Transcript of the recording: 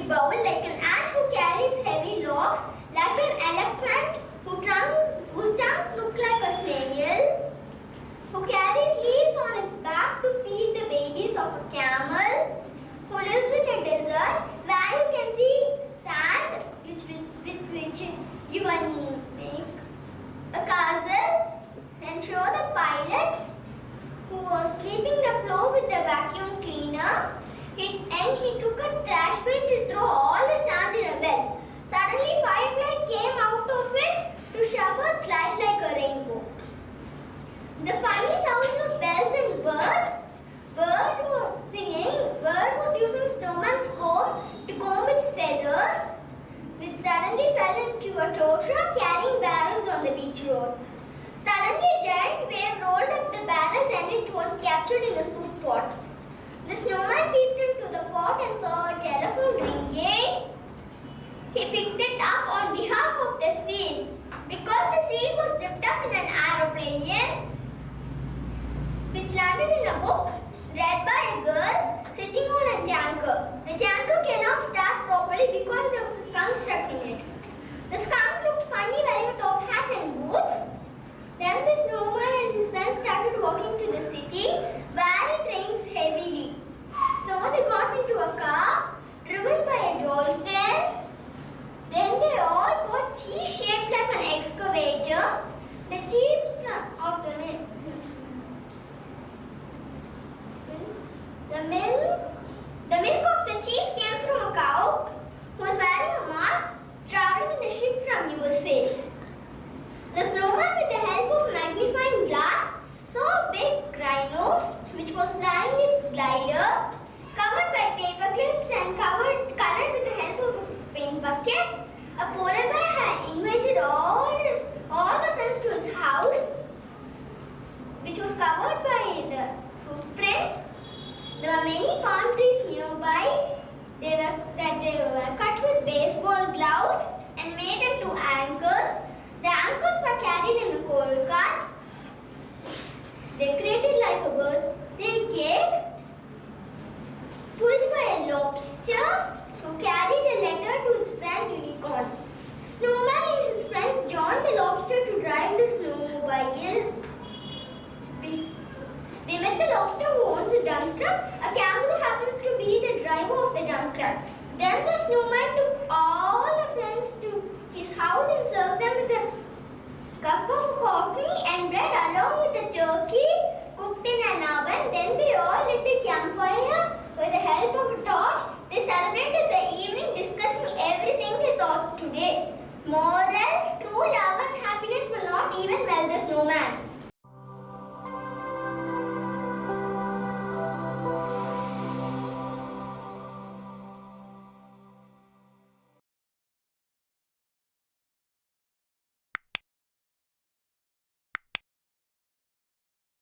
bowl like an ant who carries heavy logs, like an elephant whose tongue looks like a snail, who carries leaves on its back to feed the babies of a camel, who lives in a desert where you can see sand with which you can make a castle, and show the pilot who was sweeping the floor with the vacuum cleaner. He took a trash bin to throw all the sand in a well. Suddenly fireflies came out of it to shower light like a rainbow. The funny sounds of bells and birds. Bird was singing. Bird was using snowman's comb to comb its feathers, which suddenly fell into a tow truck carrying barrels on the beach road. Suddenly a giant wave rolled up the barrels and it was captured in a soup pot. The snowman peeped into the pot and saw a telephone ringing. He picked it up on behalf of the seal. Because the seal was zipped up in an aeroplane, which landed in a book read by a girl sitting on a tanker. The tanker cannot start properly because there was a skunk stuck in it. The skunk looked funny wearing a top hat and boots. Then the snowman and his friends started walking to the city where it rains heavily. So they got into a car driven by a dolphin. Then they all bought cheese shaped like an excavator. The cheese of the milk. The milk of the cheese came from a cow who was wearing a mask, traveling in a ship from USA. The snowman, with the help of magnifying glass, saw a big rhino which was flying its glider, covered by paper clips and colored with the help of a paint bucket. A polar bear had invited all the friends to its house, which was covered by the footprints. There were many palm trees nearby. They were cut with baseball gloves and made into anchors. The anchors were carried in a coal cart, decorated like a birthday cake, pulled by a lobster who carried a letter to its friend Unicorn. Snowman and his friends joined the lobster to drive the snowmobile. They met the lobster who owns a dump truck. A kangaroo happens to be the driver of the dump truck. Then the snowman took all the friends to his house and served them with a cup of coffee and bread along with a turkey cooked in an oven. Then they all lit a campfire with the help